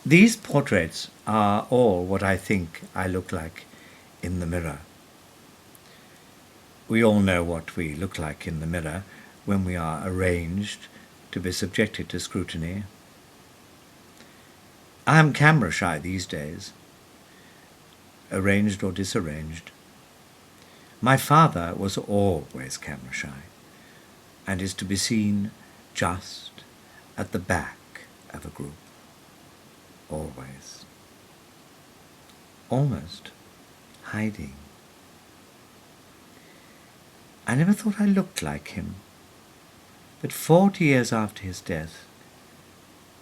These portraits are all what I think I look like in the mirror. We all know what we look like in the mirror when we are arranged to be subjected to scrutiny. I am camera shy these days, arranged or disarranged. My father was always camera shy and is to be seen just at the back of a group. Always. Almost hiding. I never thought I looked like him, but 40 years after his death,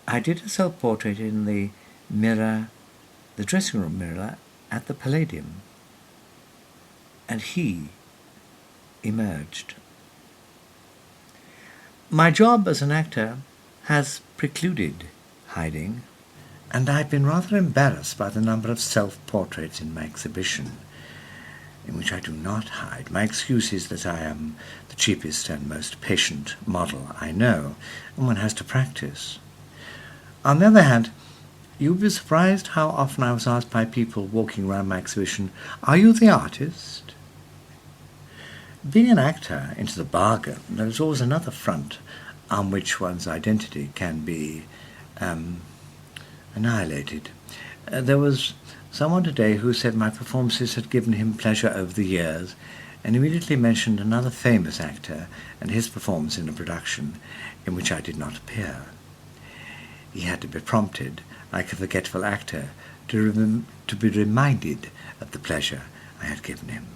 I did a self-portrait in the mirror, the dressing room mirror at the Palladium, and he emerged. My job as an actor has precluded hiding, and I've been rather embarrassed by the number of self-portraits in my exhibition in which I do not hide. My excuse is that I am the cheapest and most patient model I know, and one has to practice. On the other hand, you'll be surprised how often I was asked by people walking around my exhibition, "Are you the artist?" Being an actor into the bargain, there is always another front on which one's identity can be annihilated. There was someone today who said my performances had given him pleasure over the years, and immediately mentioned another famous actor and his performance in a production in which I did not appear. He had to be prompted, like a forgetful actor, to be reminded of the pleasure I had given him.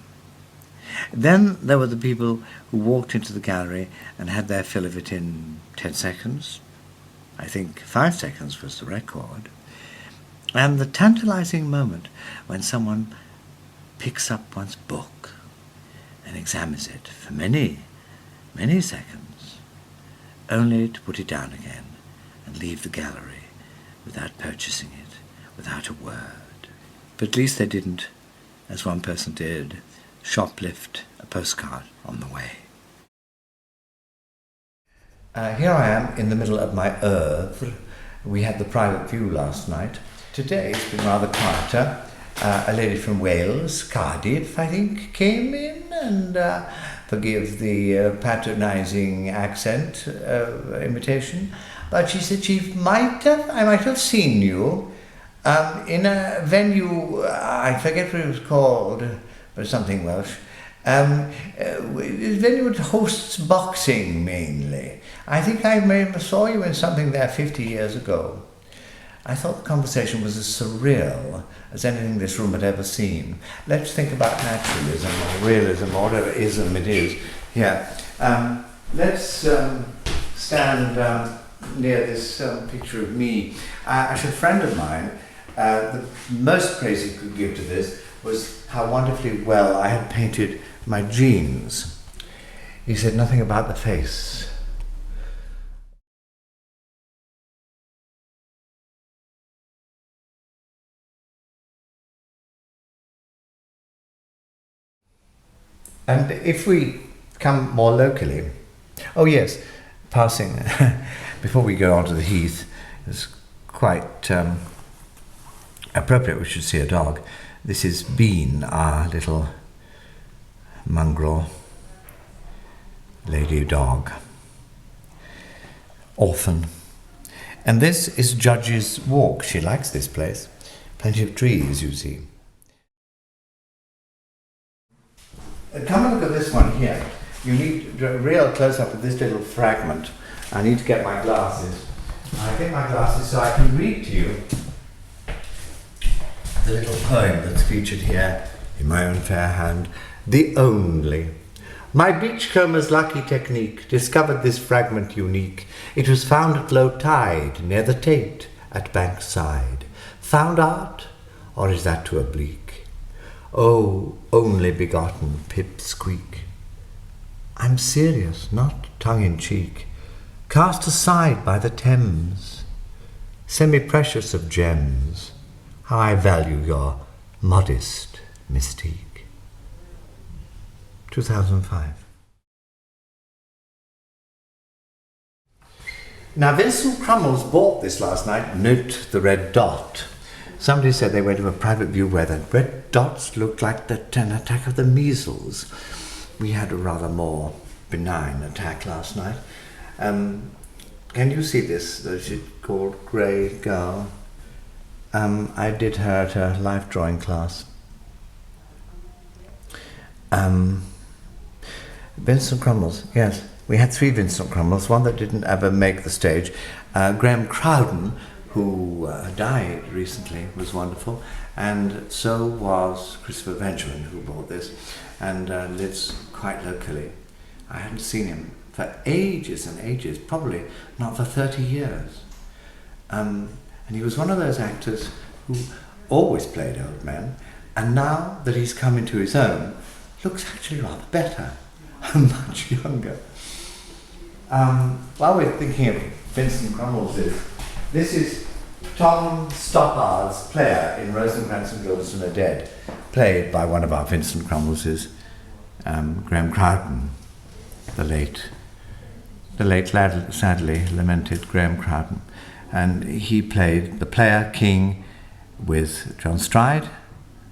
Then there were the people who walked into the gallery and had their fill of it in 10 seconds. I think 5 seconds was the record. And the tantalizing moment when someone picks up one's book and examines it for many, many seconds, only to put it down again and leave the gallery without purchasing it, without a word. But at least they didn't, as one person did, shoplift a postcard on the way. Here I am in the middle of my oeuvre. We had the private view last night. Today it's been rather quieter. A lady from Wales, Cardiff, I think, came in, and forgive the patronising accent imitation, but she said I might have seen you in a venue, I forget what it was called, but something Welsh. Venue that hosts boxing mainly. I think I saw you in something there 50 years ago. I thought the conversation was as surreal as anything this room had ever seen. Let's think about naturalism or realism or whatever ism it is here. Let's stand near this picture of me. Actually, a friend of mine, the most praise he could give to this was how wonderfully well I had painted my jeans. He said nothing about the face. And if we come more locally, oh yes, passing, before we go on to the heath, it's quite appropriate we should see a dog. This is Bean, our little mongrel lady dog, orphan. And this is Judge's Walk. She likes this place. Plenty of trees, you see. Come and look at this one here. You need a real close-up of this little fragment. I need to get my glasses. I get my glasses so I can read to you the little poem that's featured here in my own fair hand. The Only. My beachcomber's lucky technique discovered this fragment unique. It was found at low tide near the Tate at Bankside. Found art, or is that too oblique? Oh, only begotten pipsqueak. I'm serious, not tongue-in-cheek. Cast aside by the Thames, semi-precious of gems, how I value your modest mystique. 2005. Now, Vincent Crummles bought this last night. Note the red dot. Somebody said they went to a private view where the red dots looked like an attack of the measles. We had a rather more benign attack last night. Can you see this? She's called Grey Girl. I did her at a life drawing class. Vincent Crummles, yes. We had 3 Vincent Crummles, one that didn't ever make the stage. Graham Crowden, who died recently, was wonderful. And so was Christopher Benjamin, who bought this, and lives quite locally. I hadn't seen him for ages and ages, probably not for 30 years. And he was one of those actors who always played old men, and now that he's come into his own, looks actually rather better, much younger. While we're thinking of Vincent Crummles, this is Tom Stoppard's Player in Rosencrantz and Guildenstern Are Dead, played by one of our Vincent Crummleses, Graham Crowden, the late sadly lamented Graham Crowden. And he played the player king with John Stride,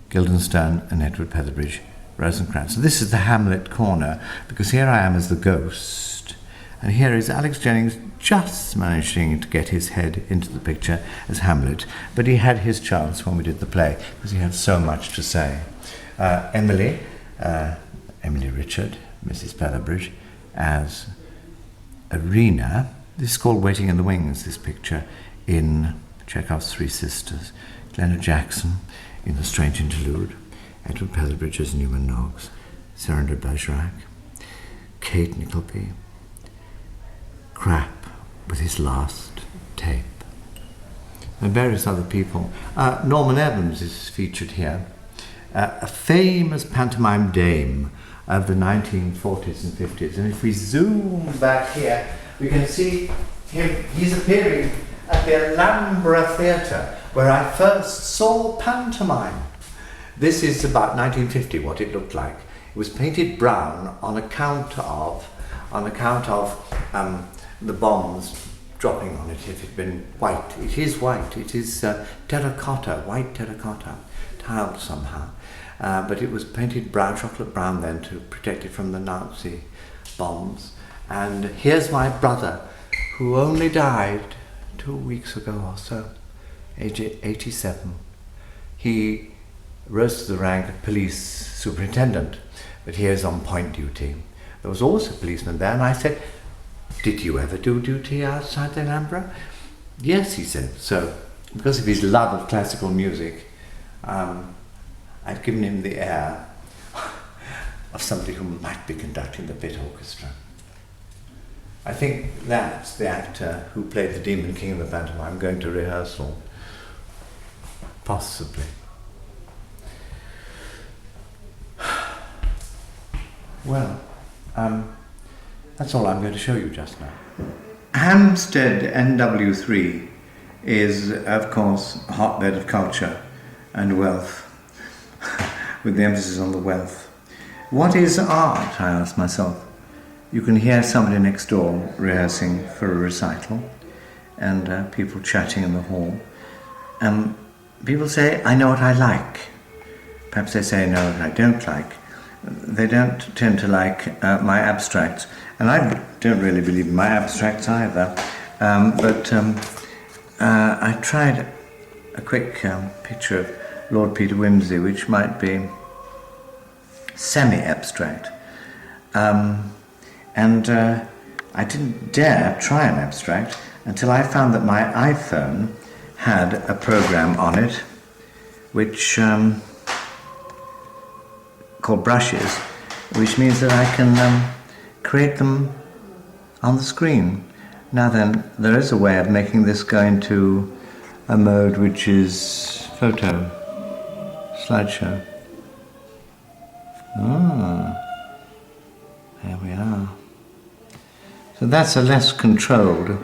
Guildenstern and Edward Petherbridge, Rosencrantz. So this is the Hamlet corner, because here I am as the ghost, and here is Alex Jennings just managing to get his head into the picture as Hamlet, but he had his chance when we did the play, because he had so much to say. Emily Richard, Mrs. Petherbridge, as Irina. This is called Waiting in the Wings, this picture, in Chekhov's Three Sisters. Glenna Jackson in The Strange Interlude. Edward Petherbridge as Newman Knox. Surinder Bergerac. Kate Nickleby. Krapp with his last tape. And various other people. Norman Evans is featured here. A famous pantomime dame of the 1940s and 50s. And if we zoom back here, we can see him. He's appearing at the Alhambra Theatre, where I first saw pantomime. This is about 1950, what it looked like. It was painted brown on account of the bombs dropping on it. If it had been white, it is white. It is terracotta, white terracotta, tiled somehow. But it was painted brown, chocolate brown then, to protect it from the Nazi bombs. And here's my brother, who only died 2 weeks ago or so, age 87. He rose to the rank of police superintendent, but he is on point duty. There was also a policeman there, and I said, "Did you ever do duty outside the Alhambra?" "Yes," he said. So, because of his love of classical music, I'd given him the air of somebody who might be conducting the pit orchestra. I think that's the actor who played the Demon King in the pantomime going to rehearsal. Possibly. Well, that's all I'm going to show you just now. Hampstead NW3 is, of course, a hotbed of culture and wealth, with the emphasis on the wealth. What is art, I ask myself. You can hear somebody next door rehearsing for a recital, and people chatting in the hall. People say, "I know what I like." Perhaps they say, "I know what I don't like." They don't tend to like my abstracts, and I don't really believe in my abstracts either. I tried a quick picture of Lord Peter Wimsey, which might be semi-abstract. I didn't dare try an abstract until I found that my iPhone had a program on it which called Brushes, which means that I can create them on the screen. Now then, there is a way of making this go into a mode which is photo, slideshow. There we are. So that's a less controlled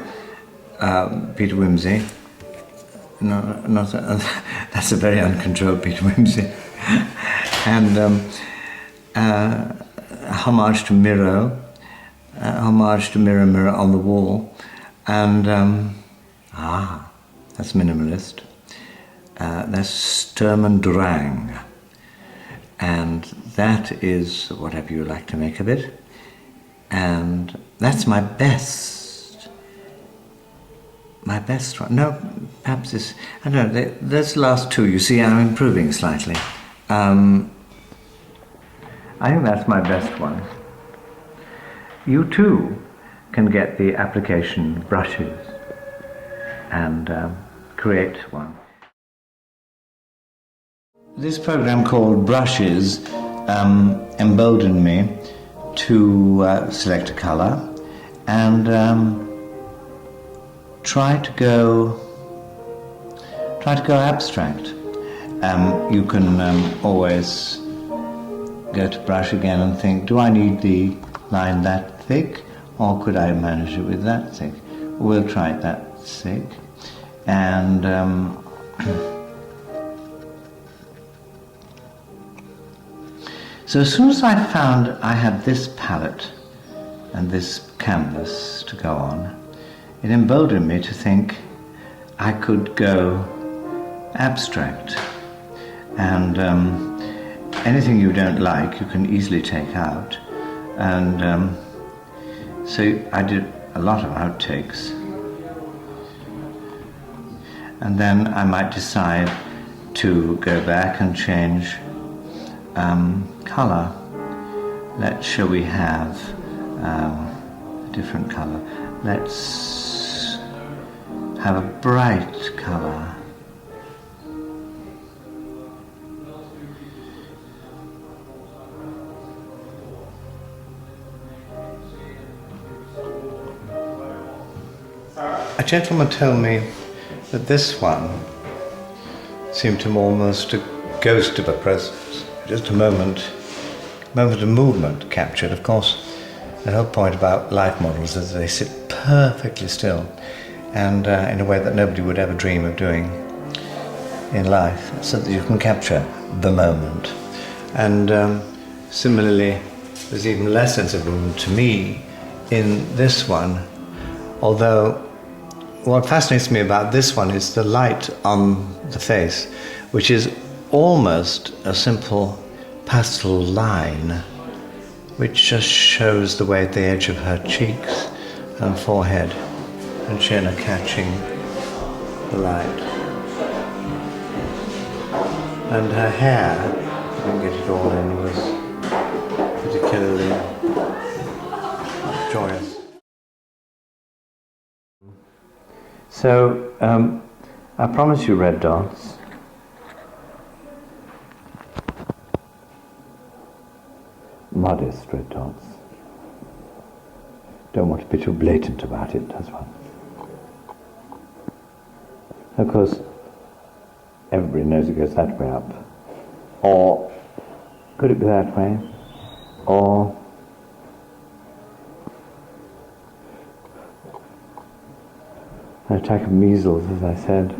Peter Wimsey. That's a very uncontrolled Peter Wimsey. And homage to Miro, homage to Mirror, Mirror on the Wall. And, that's minimalist. That's Sturm und Drang. And that is whatever you like to make of it. And that's my best one. No, perhaps this, I don't know, there's the last two. You see, I'm improving slightly. I think that's my best one. You too can get the application brushes and create one. This program called Brushes emboldened me to select a color and try to go abstract. You can always go to brush again and think, do I need the line that thick, or could I manage it with that thick? We'll try it that thick. And so as soon as I found I had this palette and this canvas to go on, it emboldened me to think I could go abstract. And anything you don't like, you can easily take out. And so I did a lot of outtakes. And then I might decide to go back and change color. Shall we have a different color? Let's have a bright color. A gentleman told me that this one seemed to him almost a ghost of a presence, just a moment of movement captured. Of course, the whole point about life models is that they sit perfectly still, and in a way that nobody would ever dream of doing in life, so that you can capture the moment. And similarly, there's even less sense of movement to me in this one, although what fascinates me about this one is the light on the face, which is almost a simple pastel line, which just shows the way at the edge of her cheeks and forehead and chin are catching the light. And her hair, I didn't get it all in, was particularly joyous. So, I promise you red dots. Modest red dots. Don't want to be too blatant about it, does one? Of course, everybody knows it goes that way up. Or, could it be that way? Or, an attack of measles, as I said.